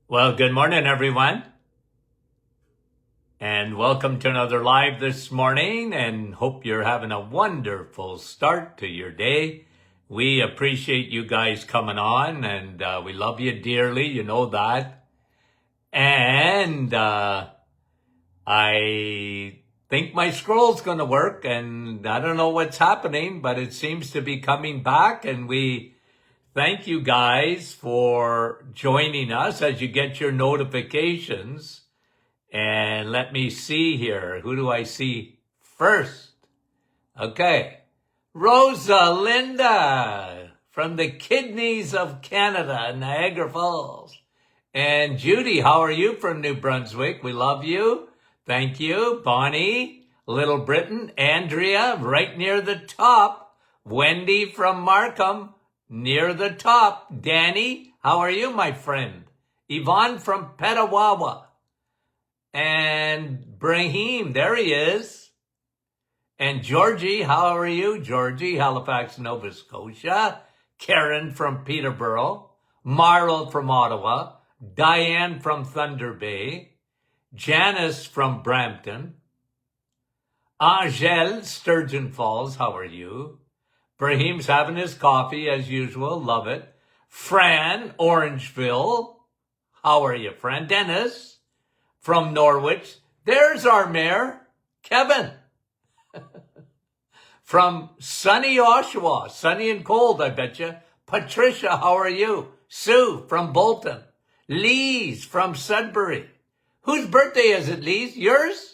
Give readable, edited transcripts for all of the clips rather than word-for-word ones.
Well, good morning, everyone, and welcome to another live this morning, and hope you're having a wonderful start to your day. We appreciate you guys coming on, and we love you dearly, you know that. And I think my scroll's going to work, and I don't know what's happening, but it seems to be coming back, and we thank you guys for joining us as you get your notifications. And let me see here. Who do I see first? Okay. Rosalinda from the Kidneys of Canada, Niagara Falls. And Judy, how are you from New Brunswick? We love you. Thank you. Bonnie, Little Britain. Andrea, right near the top. Wendy from Markham, near the top. Danny, how are you, my friend? Yvonne from Petawawa. And Brahim, there he is. And Georgie, how are you? Georgie, Halifax, Nova Scotia. Karen from Peterborough. Marlo from Ottawa. Diane from Thunder Bay. Janice from Brampton. Angel, Sturgeon Falls, how are you? Brahim's having his coffee as usual, love it. Fran, Orangeville, how are you, Fran? Dennis from Norwich. There's our mayor, Kevin. From sunny Oshawa, sunny and cold, I bet you. Patricia, how are you? Sue from Bolton. Lise from Sudbury. Whose birthday is it, Lise? Yours?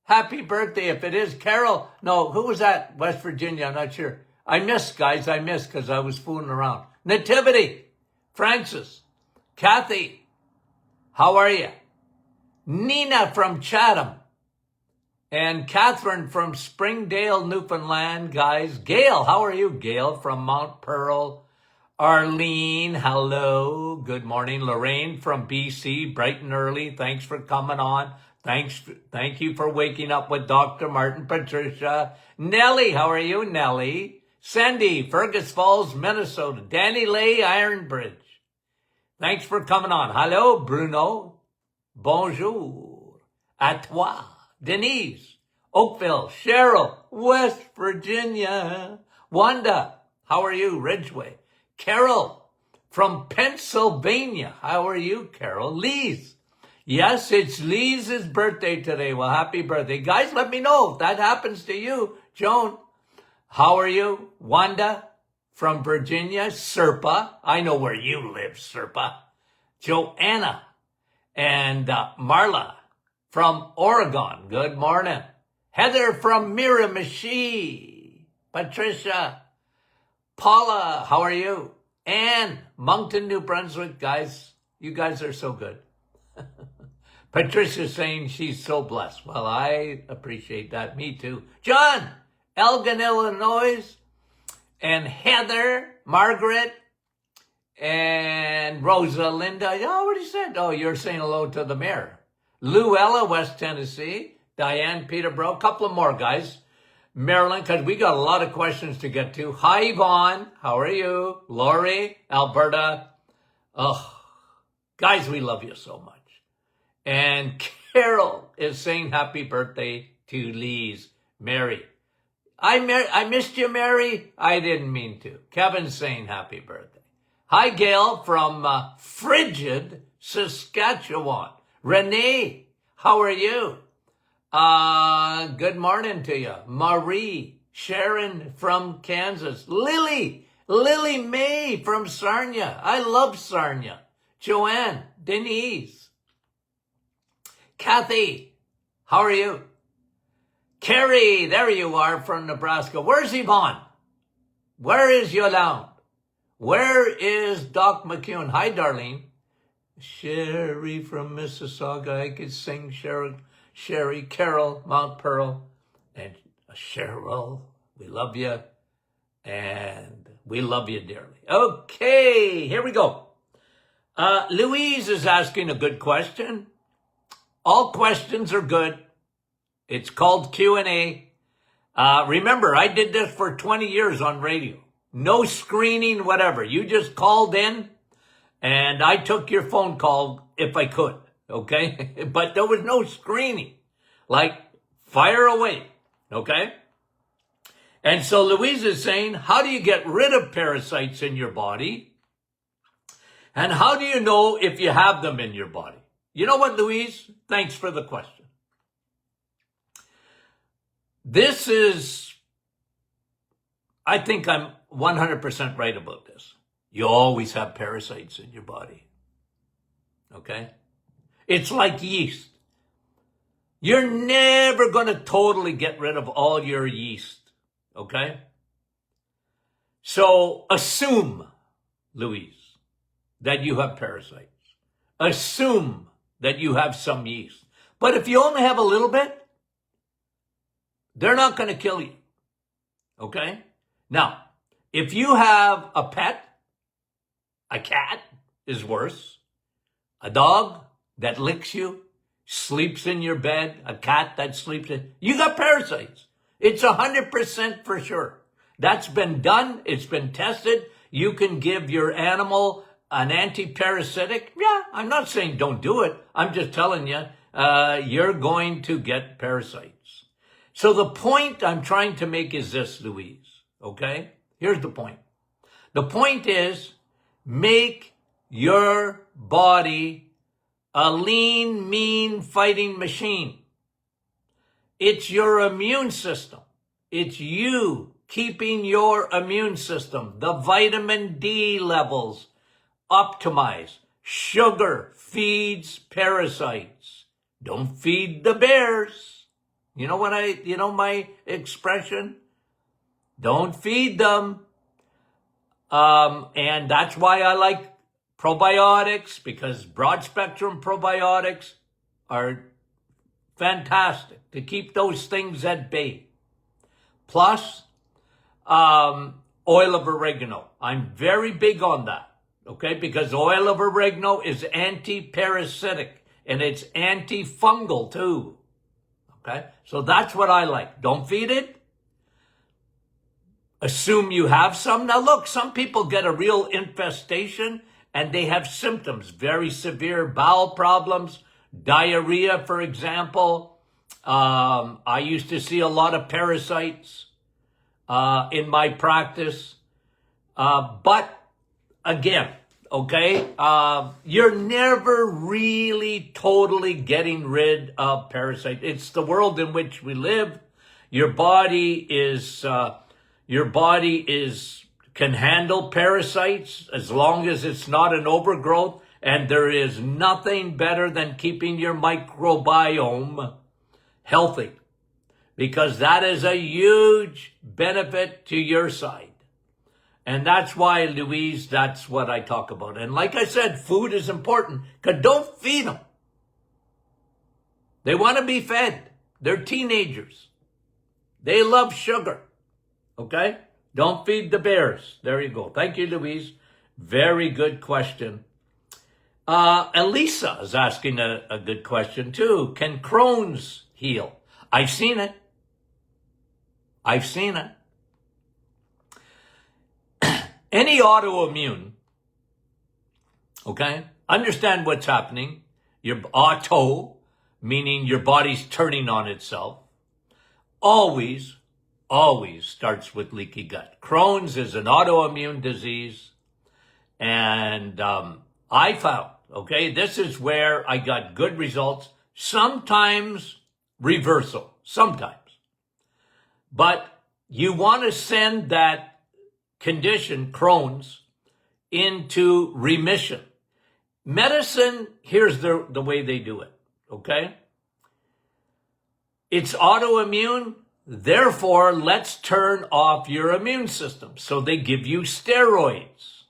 Happy birthday if it is. Carol, no, who was that? West Virginia, I'm not sure. I missed, guys, because I was fooling around. Nativity, Francis, Kathy, how are you? Nina from Chatham. And Catherine from Springdale, Newfoundland, guys. Gail, how are you? Gail from Mount Pearl. Arlene, hello. Good morning. Lorraine from BC, bright and early. Thanks for coming on. Thank you for waking up with Dr. Martin. Patricia. Nellie, how are you, Nellie? Sandy, Fergus Falls, Minnesota. Danny Lay, Ironbridge. Thanks for coming on. Hello, Bruno. Bonjour. À toi. Denise. Oakville. Cheryl. West Virginia. Wanda. How are you? Ridgeway. Carol from Pennsylvania. How are you, Carol? Lise. Yes, it's Lise's birthday today. Well, happy birthday. Guys, let me know if that happens to you. Joan. How are you? Wanda from Virginia. Serpa. I know where you live, Serpa. Joanna. And Marla from Oregon. Good morning. Heather from Miramichi. Patricia. Paula, how are you? Anne, Moncton, New Brunswick. Guys, you guys are so good. Patricia's saying she's so blessed. Well, I appreciate that. Me too. John, Elgin, Illinois. And Heather, Margaret. And Rosalinda, I already said, oh, you're saying hello to the mayor. Luella, West Tennessee. Diane, Peterborough. A couple of more, guys. Maryland, because we got a lot of questions to get to. Hi, Yvonne. How are you? Lori, Alberta. Oh, guys, we love you so much. And Carol is saying happy birthday to Lise. Mary. I missed you, Mary. I didn't mean to. Kevin's saying happy birthday. Hi, Gail from frigid Saskatchewan. Renee, how are you? Good morning to you. Marie, Sharon from Kansas. Lily May from Sarnia. I love Sarnia. Joanne, Denise. Kathy, how are you? Carrie, there you are from Nebraska. Where's Yvonne? Where is Yolande? Where is Doc McEwen? Hi, Darlene. Sherry from Mississauga. I could sing Sherry. Carol, Mount Pearl. And Cheryl, we love you. And we love you dearly. Okay, here we go. Louise is asking a good question. All questions are good. It's called Q&A. Remember, I did this for 20 years on radio. No screening, whatever. You just called in And I took your phone call if I could, okay? But there was no screening. Like, fire away, okay? And so Louise is saying, how do you get rid of parasites in your body? And how do you know if you have them in your body? You know what, Louise? Thanks for the question. This is, I think I'm 100% right about this. You always have parasites in your body. Okay? It's like yeast. You're never going to totally get rid of all your yeast. Okay? So assume, Louise, that you have parasites. Assume that you have some yeast. But if you only have a little bit, they're not going to kill you. Okay? Now, if you have a pet, a cat is worse. A dog that licks you, sleeps in your bed, a cat that sleeps in, you got parasites. It's 100% for sure. That's been done. It's been tested. You can give your animal an anti-parasitic. Yeah, I'm not saying don't do it. I'm just telling you, you're going to get parasites. So the point I'm trying to make is this, Louise, okay? Here's the point. The point is, make your body a lean, mean fighting machine. It's your immune system. It's you keeping your immune system, the vitamin D levels optimized. Sugar feeds parasites. Don't feed the bears. You know my expression? Don't feed them. And that's why I like probiotics, because broad spectrum probiotics are fantastic to keep those things at bay. Plus, oil of oregano. I'm very big on that, okay? Because oil of oregano is anti-parasitic and it's antifungal too, okay? So that's what I like. Don't feed it. Assume you have some. Now look, some people get a real infestation and they have symptoms, very severe bowel problems, diarrhea, for example. I used to see a lot of parasites in my practice. But again, okay, you're never really totally getting rid of parasites. It's the world in which we live. Your body can handle parasites as long as it's not an overgrowth. And there is nothing better than keeping your microbiome healthy, because that is a huge benefit to your side. And that's why, Louise, that's what I talk about. And like I said, food is important, because don't feed them. They want to be fed. They're teenagers. They love sugar. Okay? Don't feed the bears. There you go. Thank you, Louise. Very good question. Elisa is asking a good question too. Can Crohn's heal? I've seen it. Any autoimmune, okay? Understand what's happening. Your auto, meaning your body's turning on itself, always starts with leaky gut. Crohn's is an autoimmune disease. And I found, okay, this is where I got good results. Sometimes reversal, sometimes. But you want to send that condition, Crohn's, into remission. Medicine, here's the way they do it, okay? It's autoimmune, therefore let's turn off your immune system. So they give you steroids,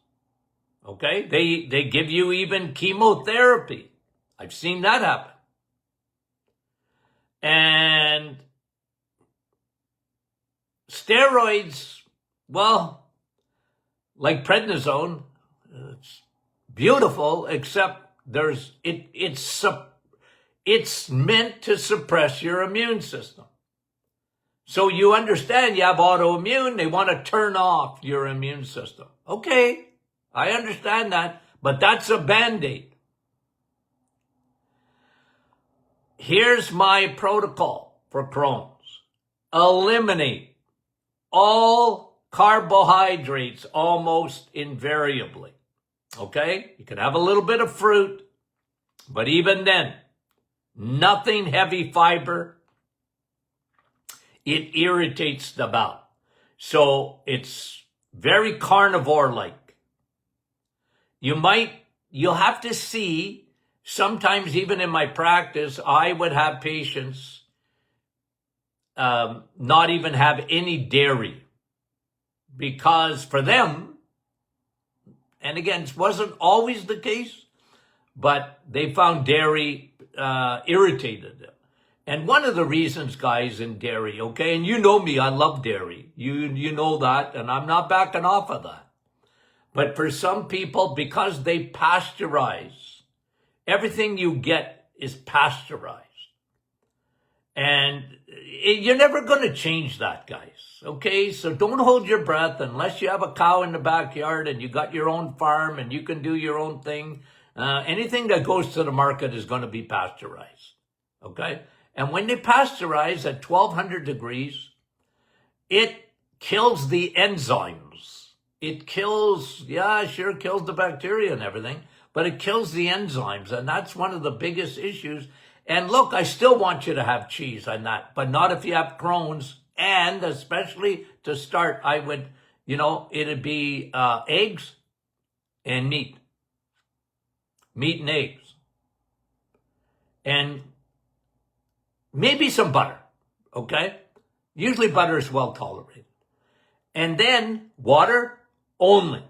okay? They give you even chemotherapy. I've seen that happen. And steroids, well, like prednisone, it's beautiful, except it's meant to suppress your immune system. So you understand you have autoimmune, they want to turn off your immune system. Okay, I understand that, But that's a Band-Aid. Here's my protocol for Crohn's. Eliminate all carbohydrates almost invariably. Okay? You can have a little bit of fruit, but even then, nothing heavy fiber. It irritates the bowel. So it's very carnivore-like. You'll have to see, sometimes even in my practice, I would have patients not even have any dairy. Because for them, and again, it wasn't always the case, but they found dairy irritated them. And one of the reasons, guys, in dairy, okay, and you know me, I love dairy. You know that, and I'm not backing off of that. But for some people, because they pasteurize, everything you get is pasteurized. And you're never going to change that, guys, okay? So don't hold your breath unless you have a cow in the backyard and you got your own farm and you can do your own thing. Anything that goes to the market is going to be pasteurized, okay? And when they pasteurize at 1200 degrees, it kills the enzymes. It kills, kills the bacteria and everything, but it kills the enzymes. And that's one of the biggest issues. And look, I still want you to have cheese on that, but not if you have Crohn's. And especially to start, I would, it'd be eggs and meat. Meat and eggs. And maybe some butter, okay? Usually butter is well tolerated. And then water only.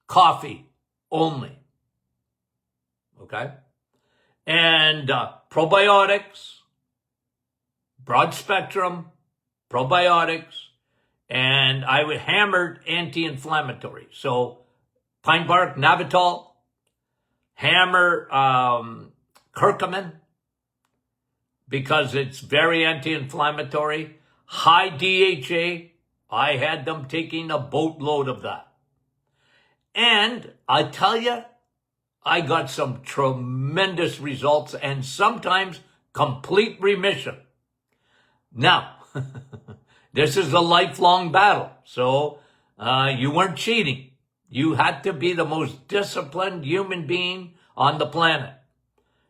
Coffee only. Okay? And probiotics, broad spectrum, probiotics, and I would hammer anti-inflammatory. So pine bark, Navitol, hammer curcumin, because it's very anti-inflammatory. High DHA, I had them taking a boatload of that. And I tell you, I got some tremendous results and sometimes complete remission. Now, this is a lifelong battle, so you weren't cheating. You had to be the most disciplined human being on the planet.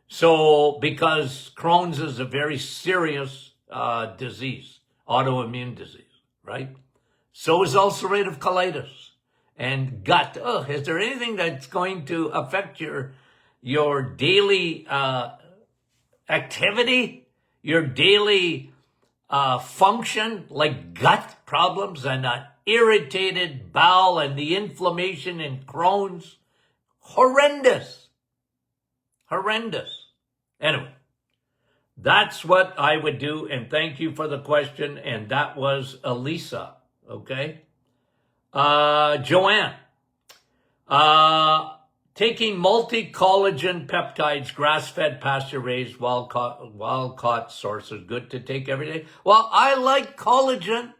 So, because Crohn's is a very serious disease, autoimmune disease, right? So is ulcerative colitis and gut. Is there anything that's going to affect your daily activity, your daily function, like gut problems and an irritated bowel and the inflammation in Crohn's? Horrendous. Anyway, that's what I would do, and thank you for the question, and that was Elisa, okay? Joanne, taking multi-collagen peptides, grass-fed, pasture-raised, wild-caught sources, good to take every day. Well, I like collagen.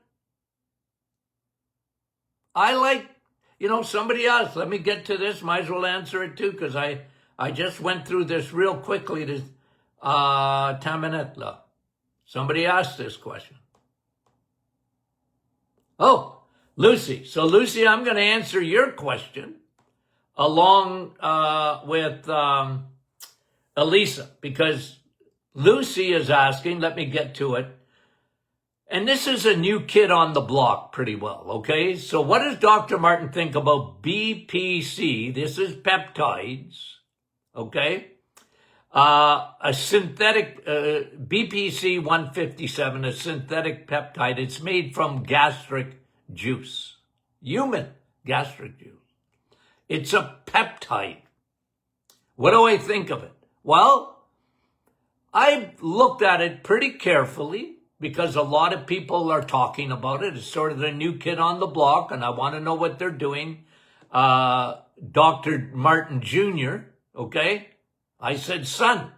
Somebody else, let me get to this, might as well answer it too, because I just went through this real quickly to Tamanetla. Somebody asked this question. Oh, Lucy. So, Lucy, I'm going to answer your question along with Elisa, because Lucy is asking, let me get to it. And this is a new kid on the block pretty well, okay? So what does Dr. Martin think about BPC? This is peptides, okay? A synthetic, BPC 157, a synthetic peptide. It's made from gastric juice, human gastric juice. It's a peptide. What do I think of it? Well, I looked at it pretty carefully because a lot of people are talking about it. It's sort of the new kid on the block, and I want to know what they're doing. Dr. Martin Jr., okay? I said, son,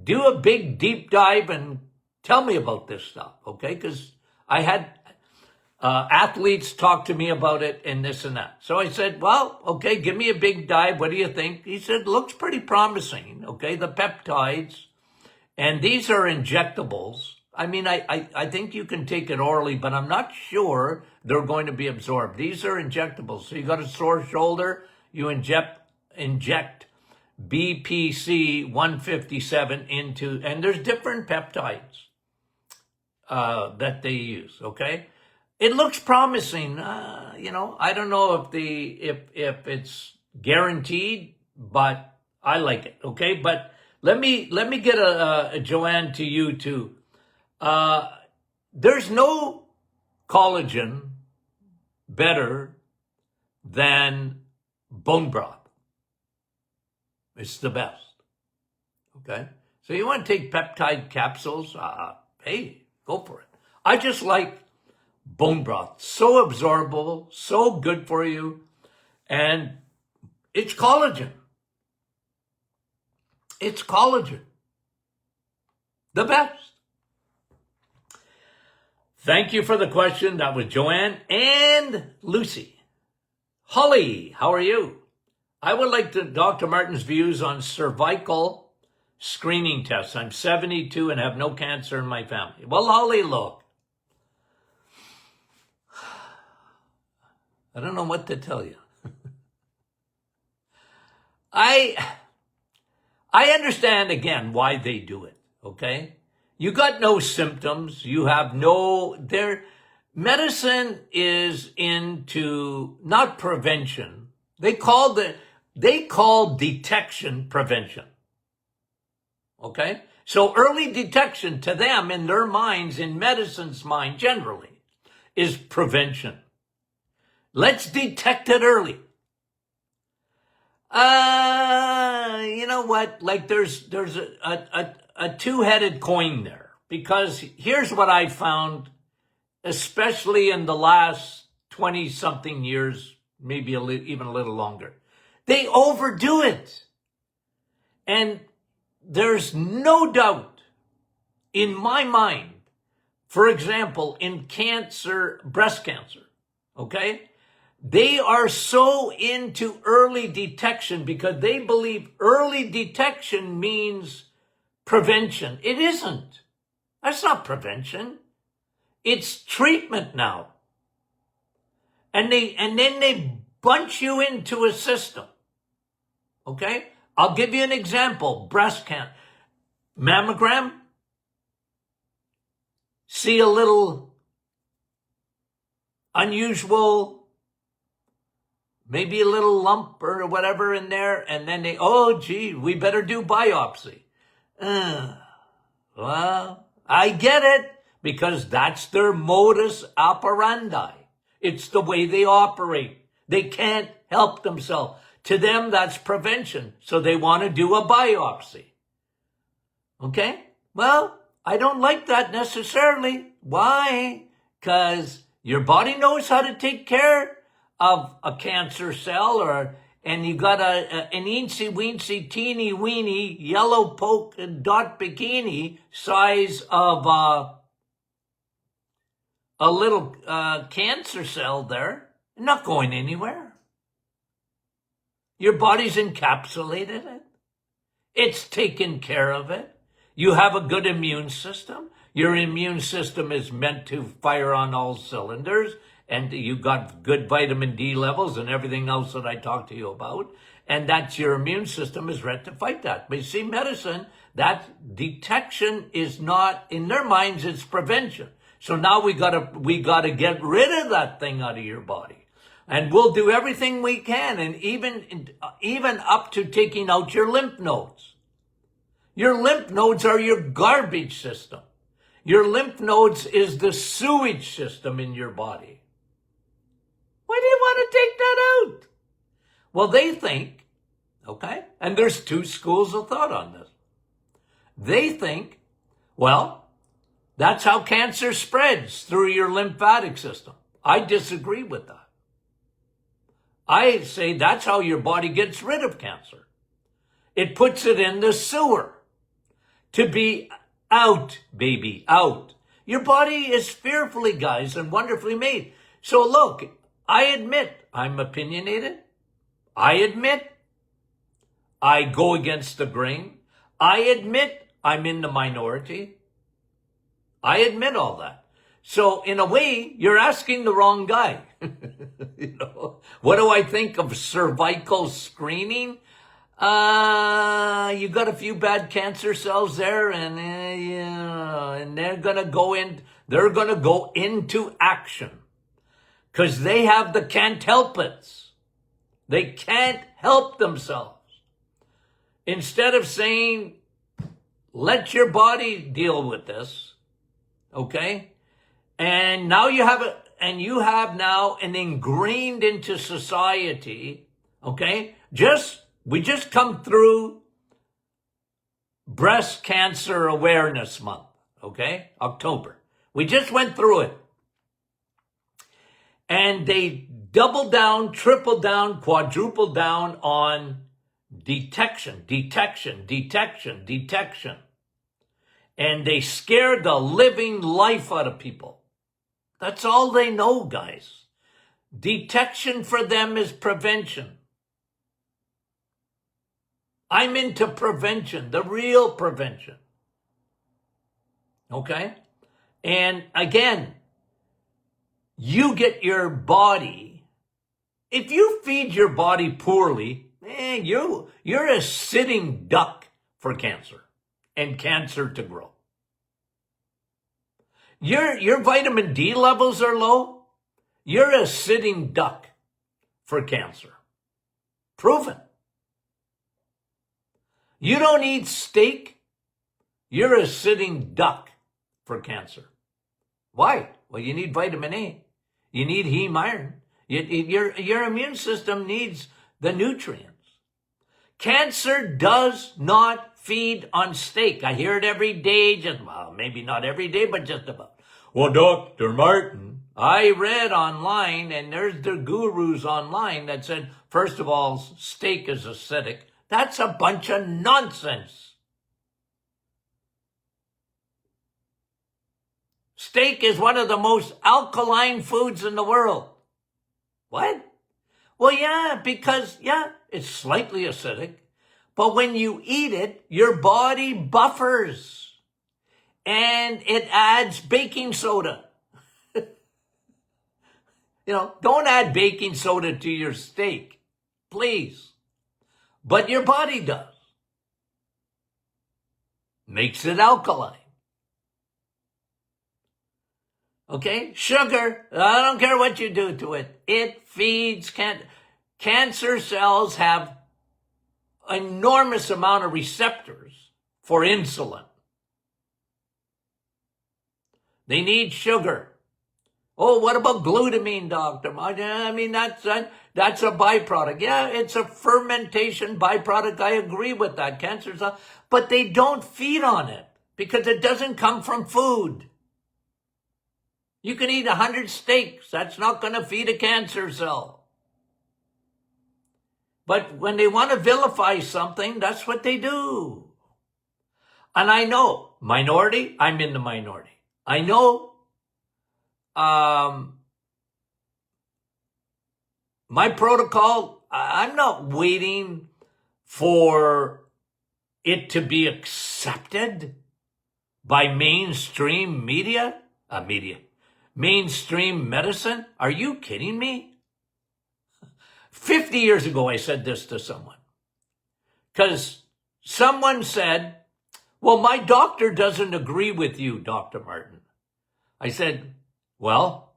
do a big deep dive and tell me about this stuff, okay? Because I had Athletes talk to me about it and this and that. So I said, well, okay, give me a big dive. What do you think? He said, looks pretty promising. Okay, the peptides. And these are injectables. I mean, I think you can take it orally, but I'm not sure they're going to be absorbed. These are injectables. So you got a sore shoulder, you inject BPC 157 into, and there's different peptides that they use, okay? It looks promising. I don't know if it's guaranteed, but I like it, okay? But let me get a Joanne to you too. There's no collagen better than bone broth. It's the best. Okay? So you want to take peptide capsules? Hey, go for it. I just like bone broth. So absorbable, so good for you, and it's collagen. It's collagen. The best. Thank you for the question. That was Joanne and Lucy. Holly, how are you? I would like Dr. Martin's views on cervical screening tests. I'm 72 and have no cancer in my family. Well, Holly, look. I don't know what to tell you. I understand, again, why they do it, okay? You got no symptoms. You have medicine is into not prevention. They call detection prevention. Okay? So early detection to them, in their minds, in medicine's mind generally, is prevention. Let's detect it early. You know what? Like there's a two-headed coin there, because here's what I found, especially in the last 20-something years, maybe even a little longer. They overdo it. And there's no doubt in my mind, for example, in cancer, breast cancer, okay? They are so into early detection because they believe early detection means prevention. It isn't. That's not prevention. It's treatment now. And then they bunch you into a system. Okay? I'll give you an example. Breast cancer. Mammogram. See a little unusual, maybe a little lump or whatever in there, and then we better do biopsy. Well, I get it, because that's their modus operandi. It's the way they operate. They can't help themselves. To them, that's prevention. So they want to do a biopsy. Okay? Well, I don't like that necessarily. Why? Because your body knows how to take care of a cancer cell, and you got an eensy weensy teeny weeny yellow polka dot bikini size of a little cancer cell there, not going anywhere. Your body's encapsulated it. It's taken care of it. You have a good immune system. Your immune system is meant to fire on all cylinders, and you got good vitamin D levels and everything else that I talked to you about. And that's your immune system is ready to fight that. But you see, medicine, that detection is not, in their minds, it's prevention. So now we gotta get rid of that thing out of your body. And we'll do everything we can, and even up to taking out your lymph nodes. Your lymph nodes are your garbage system. Your lymph nodes is the sewage system in your body. Why do you want to take that out? Well, they think, okay, and there's two schools of thought on this. They think, well, that's how cancer spreads, through your lymphatic system. I disagree with that. I say that's how your body gets rid of cancer. It puts it in the sewer. To be out, baby, out. Your body is fearfully, guys, and wonderfully made. So look, I admit I'm opinionated. I admit I go against the grain. I admit I'm in the minority. I admit all that. So in a way, you're asking the wrong guy. What do I think of cervical screening? You got a few bad cancer cells there, and and they're gonna go in. They're gonna go into action because they have the can't help it. They can't help themselves. Instead of saying, "Let your body deal with this," okay, and now you have it, and you have now an ingrained into society, okay. We just come through Breast Cancer Awareness Month, okay? October. We just went through it. And they doubled down, tripled down, quadrupled down on detection. And they scared the living life out of people. That's all they know, guys. Detection for them is prevention. I'm into prevention, the real prevention. Okay? And again, you get your body, if you feed your body poorly, you're a sitting duck for cancer and cancer to grow. Your vitamin D levels are low, you're a sitting duck for cancer. Proven. You don't eat steak, you're a sitting duck for cancer. Why? Well, you need vitamin A. You need heme iron. Your immune system needs the nutrients. Cancer does not feed on steak. I hear it every day, maybe not every day, but just about. Well, Dr. Martin, I read online, and there's the gurus online that said, first of all, steak is acidic. That's a bunch of nonsense. Steak is one of the most alkaline foods in the world. What? Well, yeah, because, it's slightly acidic. But when you eat it, your body buffers. And it adds baking soda. Don't add baking soda to your steak. Please. But your body does. Makes it alkaline. Okay? Sugar, I don't care what you do to it. It feeds cancer cells have enormous amount of receptors for insulin. They need sugar. Oh, what about glutamine, doctor? I mean, that's a byproduct. Yeah, it's a fermentation byproduct. I agree with that. Cancer cells, but they don't feed on it because it doesn't come from food. You can eat 100 steaks. That's not going to feed a cancer cell. But when they want to vilify something, that's what they do. And I know, minority, I'm in the minority. I know my protocol, I'm not waiting for it to be accepted by mainstream mainstream medicine. Are you kidding me? 50 years ago, I said this to someone. Because someone said, well, my doctor doesn't agree with you, Dr. Martin. I said, well,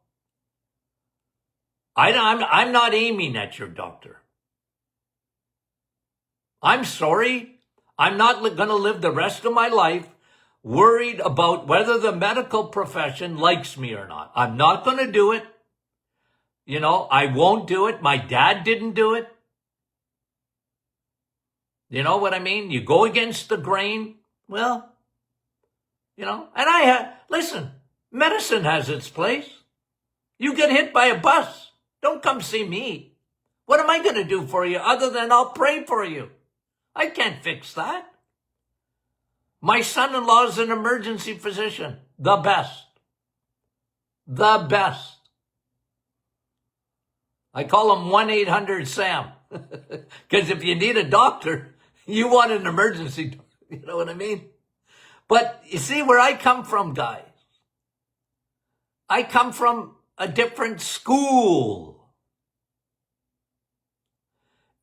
I'm not aiming at your doctor. I'm sorry. I'm not going to live the rest of my life worried about whether the medical profession likes me or not. I'm not going to do it. I won't do it. My dad didn't do it. You know what I mean? You go against the grain. Well, and listen, medicine has its place. You get hit by a bus. Don't come see me. What am I going to do for you other than I'll pray for you? I can't fix that. My son-in-law is an emergency physician. The best. The best. I call him 1-800-SAM. Because if you need a doctor, you want an emergency. You know what I mean? But you see where I come from, guys. I come from a different school.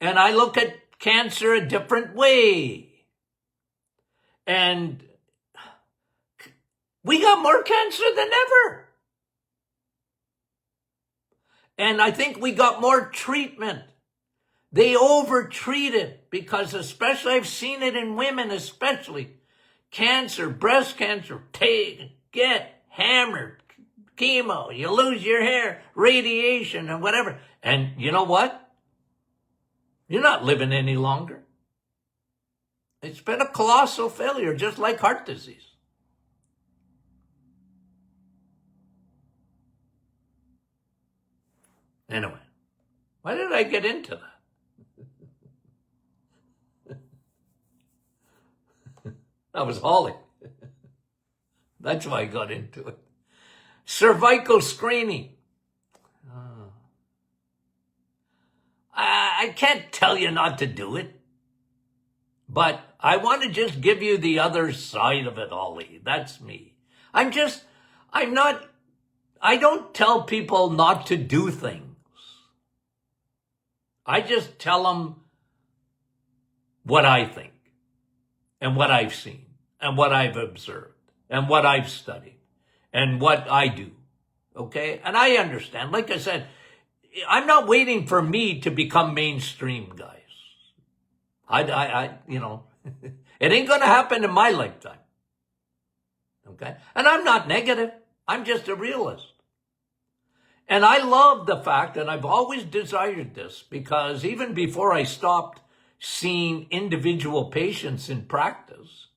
And I look at cancer a different way. And we got more cancer than ever. And I think we got more treatment. They over-treat it because especially, I've seen it in women especially. Cancer, breast cancer, get hammered, chemo, you lose your hair, radiation and whatever. And you know what? You're not living any longer. It's been a colossal failure, just like heart disease. Anyway, why did I get into that? That was Holly. That's why I got into it. Cervical screening. I can't tell you not to do it, but I want to just give you the other side of it, Holly. That's me. I don't tell people not to do things. I just tell them what I think and what I've seen and what I've observed and what I've studied and what I do. Okay? And I understand. Like I said, I'm not waiting for me to become mainstream, guys. It ain't going to happen in my lifetime. Okay? And I'm not negative. I'm just a realist. And I love the fact, and I've always desired this, because even before I stopped seeing individual patients in practice,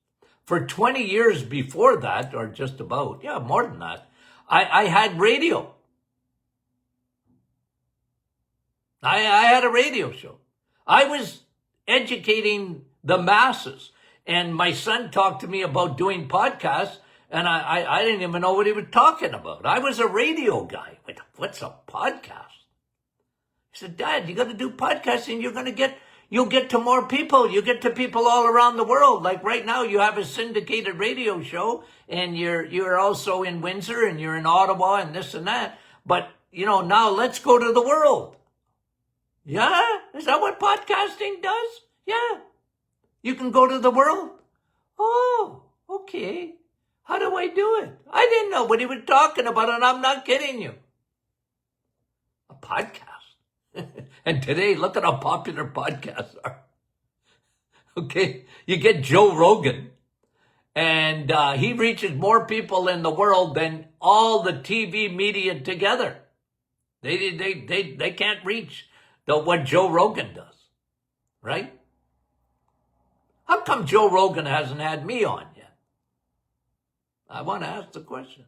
for 20 years before that, or just about, more than that, I had radio. I had a radio show. I was educating the masses. And my son talked to me about doing podcasts, and I didn't even know what he was talking about. I was a radio guy. What's a podcast? He said, Dad, you got to do podcasting. You'll get to more people. You get to people all around the world. Like right now, you have a syndicated radio show, and you're also in Windsor, and you're in Ottawa, and this and that. But, now let's go to the world. Yeah? Is that what podcasting does? Yeah. You can go to the world. Oh, okay. How do I do it? I didn't know what he was talking about, and I'm not kidding you. A podcast. And today, look at how popular podcasts are. Okay? You get Joe Rogan, and he reaches more people in the world than all the TV media together. They can't reach what Joe Rogan does, right? How come Joe Rogan hasn't had me on yet? I want to ask the question.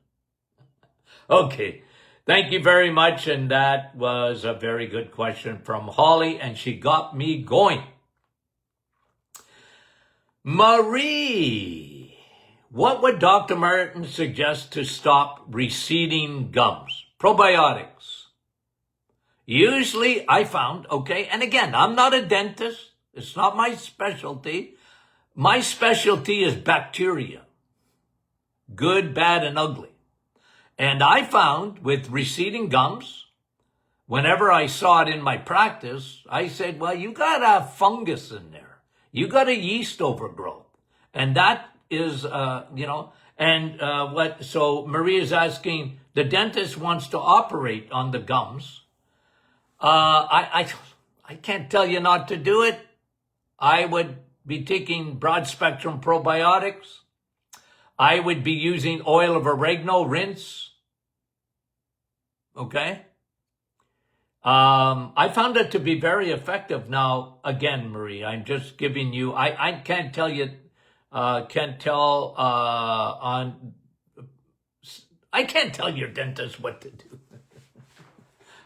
Okay, thank you very much, and that was a very good question from Holly, and she got me going. Marie, what would Dr. Martin suggest to stop receding gums? Probiotics. Usually I found, okay, and again, I'm not a dentist. It's not my specialty. My specialty is bacteria. Good, bad, and ugly. And I found with receding gums, whenever I saw it in my practice, I said, well, you got a fungus in there. You got a yeast overgrowth. And that is, so Maria is asking, the dentist wants to operate on the gums. I can't tell you not to do it. I would be taking broad spectrum probiotics. I would be using oil of oregano, rinse. Okay? I found it to be very effective. Now, again, Marie, I'm just giving you, I can't tell you, I can't tell your dentist what to do.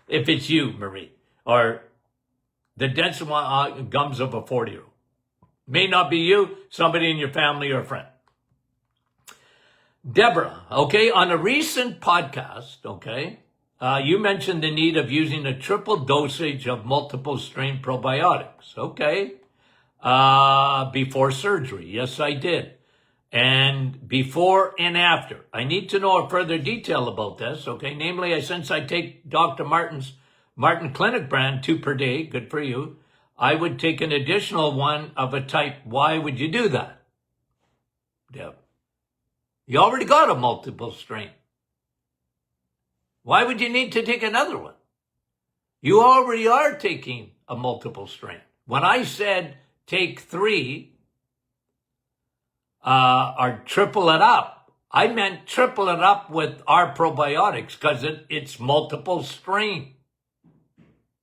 If it's you, Marie, or the dentist gums of a 40-year-old. May not be you, somebody in your family or a friend. Deborah, okay, on a recent podcast, okay, You mentioned the need of using a triple dosage of multiple strain probiotics. Okay. Before surgery. Yes, I did. And before and after. I need to know a further detail about this. Okay. Namely, since I take Dr. Martin Clinic brand 2 per day, good for you, I would take an additional one of a type. Why would you do that? Deb? You already got a multiple strain. Why would you need to take another one? You already are taking a multiple strain. When I said take 3 or triple it up, I meant triple it up with our probiotics because it's multiple strain.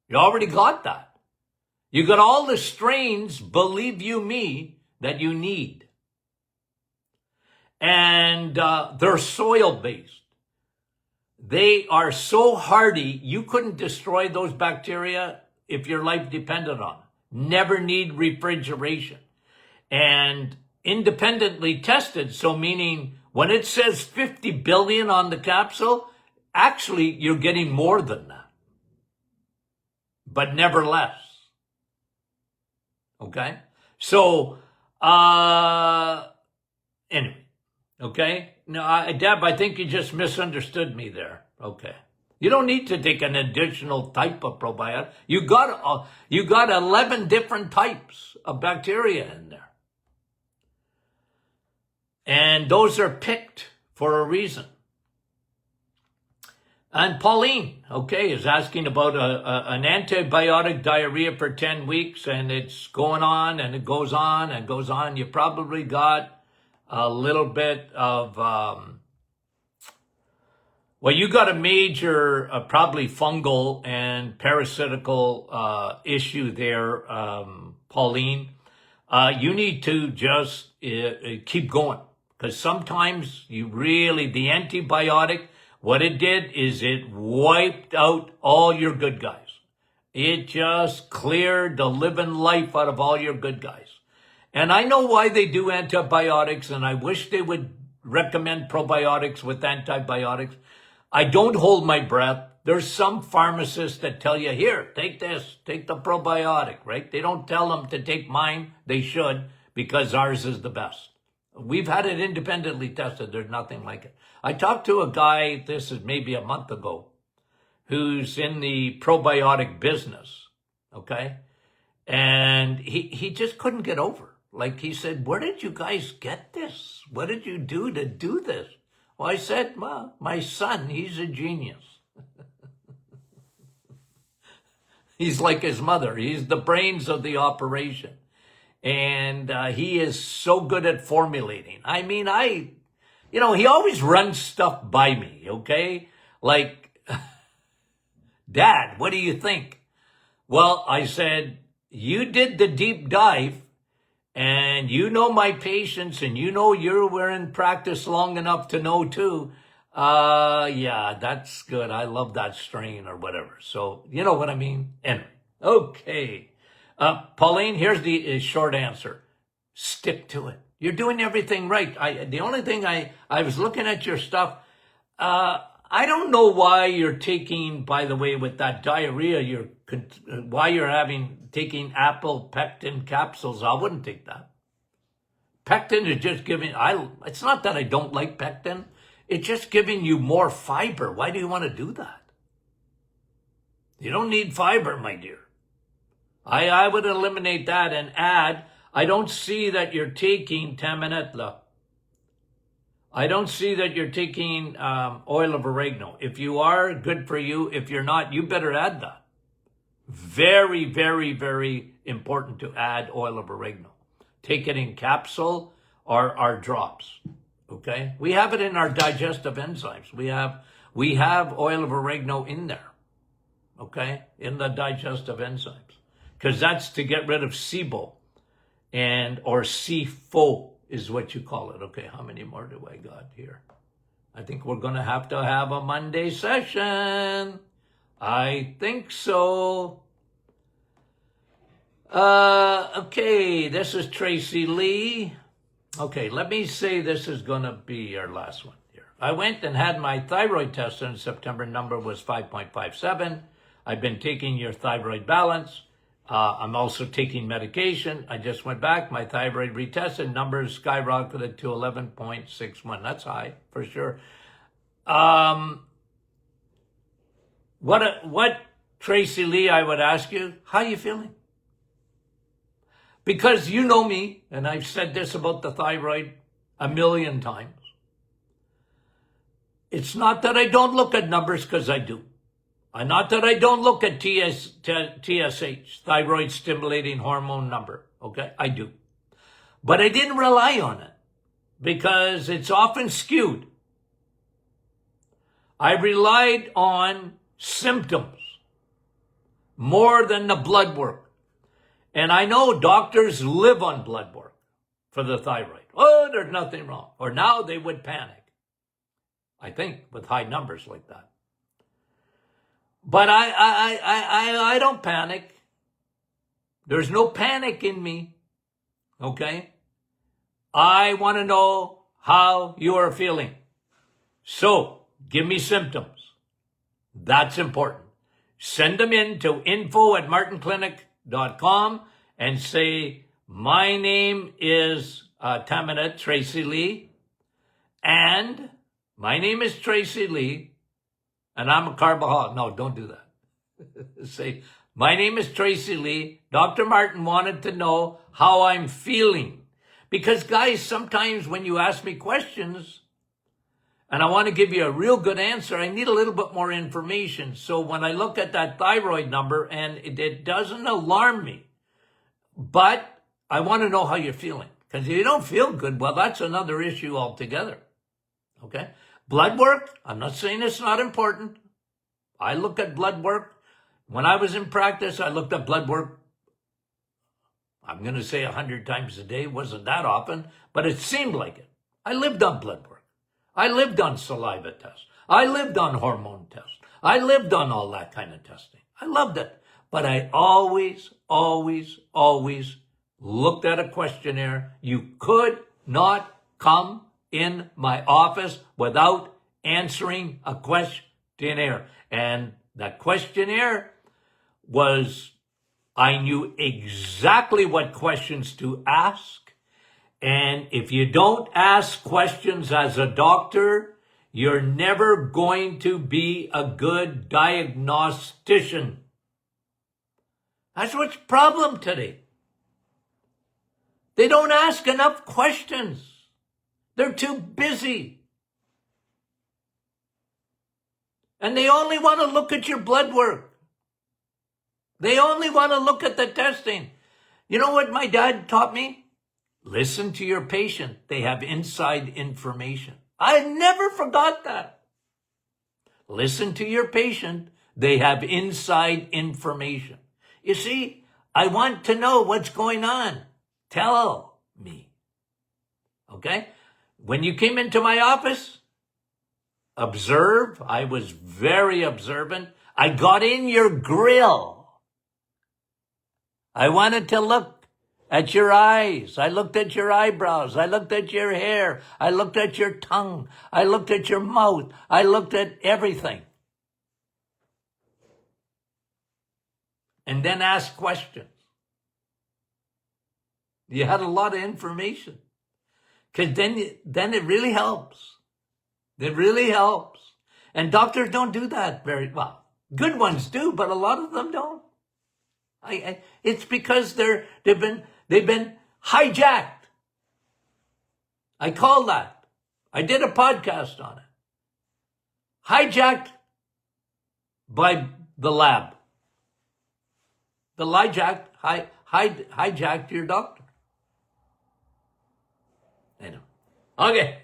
You already got that. You got all the strains, believe you me, that you need. And they're soil-based. They are so hardy, you couldn't destroy those bacteria if your life depended on it. Never need refrigeration. And independently tested, so meaning when it says 50 billion on the capsule, actually you're getting more than that. But never less. Okay? So, anyway. Okay? No, Deb, I think you just misunderstood me there. Okay. You don't need to take an additional type of probiotic. You got 11 different types of bacteria in there. And those are picked for a reason. And Pauline, okay, is asking about an antibiotic diarrhea for 10 weeks, and it's going on, and it goes on, and goes on. You probably got a little bit of, well, you got a major, probably fungal and parasitical issue there, Pauline. You need to just keep going, because sometimes the antibiotic, what it did is it wiped out all your good guys. It just cleared the living life out of all your good guys. And I know why they do antibiotics, and I wish they would recommend probiotics with antibiotics. I don't hold my breath. There's some pharmacists that tell you, here, take this, take the probiotic, right? They don't tell them to take mine. They should, because ours is the best. We've had it independently tested. There's nothing like it. I talked to a guy, this is maybe a month ago, who's in the probiotic business, okay? And he just couldn't get over. Like he said, where did you guys get this? What did you do to do this? Well, I said, well, my son, he's a genius. He's like his mother. He's the brains of the operation. And he is so good at formulating. I mean, he always runs stuff by me, okay? Like, Dad, what do you think? Well, I said, you did the deep dive, and you know my patients, and you know we're in practice long enough to know too. Yeah, that's good. I love that strain or whatever. So, you know what I mean? Anyway, okay. Pauline, here's the short answer. Stick to it. You're doing everything right. The only thing I was looking at your stuff. I don't know why you're taking, by the way, with that diarrhea, why you're taking apple pectin capsules. I wouldn't take that. Pectin is just giving, it's not that I don't like pectin. It's just giving you more fiber. Why do you want to do that? You don't need fiber, my dear. I would eliminate that and add, I don't see that you're taking Tamanetla. I don't see that you're taking oil of oregano. If you are, good for you. If you're not, you better add that. Very, very, very important to add oil of oregano. Take it in capsule or drops. Okay? We have it in our digestive enzymes. We have oil of oregano in there. Okay? In the digestive enzymes. Because that's to get rid of SIBO or CFO is what you call it. Okay, how many more do I got here? I think we're going to have a Monday session. I think so. Okay, this is Tracy Lee. Okay, let me say this is going to be our last one here. I went and had my thyroid test in September. Number was 5.57. I've been taking your thyroid balance. I'm also taking medication. I just went back. My thyroid retested. Numbers skyrocketed to 11.61. That's high for sure. What Tracy Lee, I would ask you, how are you feeling? Because you know me, and I've said this about the thyroid a million times. It's not that I don't look at numbers, because I do. Not that I don't look at TSH, thyroid stimulating hormone number. Okay, I do. But I didn't rely on it because it's often skewed. I relied on symptoms more than the blood work. And I know doctors live on blood work for the thyroid. Oh, there's nothing wrong. Or now they would panic, I think, with high numbers like that. But I don't panic. There's no panic in me. Okay? I want to know how you are feeling. So, give me symptoms. That's important. Send them in to info@martinclinic.com and say, my name is Tamina Tracy Lee, and my name is Tracy Lee, and I'm a carboholic. No, don't do that. Say, my name is Tracy Lee. Dr. Martin wanted to know how I'm feeling. Because guys, sometimes when you ask me questions and I want to give you a real good answer, I need a little bit more information. So when I look at that thyroid number and it doesn't alarm me, but I want to know how you're feeling. Because if you don't feel good, well, that's another issue altogether. Okay? Blood work, I'm not saying it's not important. I look at blood work. When I was in practice, I looked at blood work, I'm going to say 100 times a day. It wasn't that often, but it seemed like it. I lived on blood work. I lived on saliva tests. I lived on hormone tests. I lived on all that kind of testing. I loved it. But I always looked at a questionnaire. You could not come in my office without answering a questionnaire. And that questionnaire was, I knew exactly what questions to ask. And if you don't ask questions as a doctor, you're never going to be a good diagnostician. That's what's the problem today. They don't ask enough questions. They're too busy. And they only want to look at your blood work. They only want to look at the testing. You know what my dad taught me? Listen to your patient. They have inside information. I never forgot that. Listen to your patient. They have inside information. You see, I want to know what's going on. Tell me. Okay? When you came into my office, observe. I was very observant. I got in your grill. I wanted to look at your eyes. I looked at your eyebrows. I looked at your hair. I looked at your tongue. I looked at your mouth. I looked at everything. And then asked questions. You had a lot of information. Because then it really helps. It really helps. And doctors don't do that very well. Good ones do, but a lot of them don't. It's because they've been hijacked. I call that. I did a podcast on it. Hijacked by the lab. The hijacked your doctor. I know. Okay.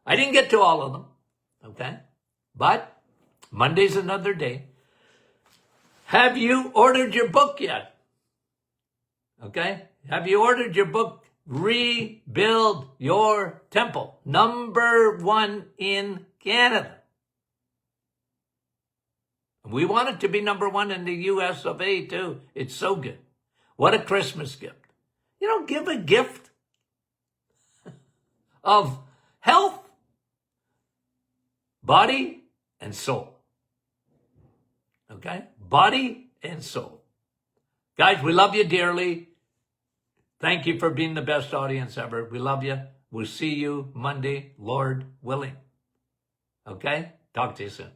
I didn't get to all of them. Okay. But Monday's another day. Have you ordered your book yet? Okay. Have you ordered your book, Rebuild Your Temple? #1 in Canada. We want it to be #1 in the US of A too. It's so good. What a Christmas gift. You know, give a gift of health. Body and soul. Okay? Body and soul. Guys, we love you dearly. Thank you for being the best audience ever. We love you. We'll see you Monday, Lord willing. Okay? Talk to you soon.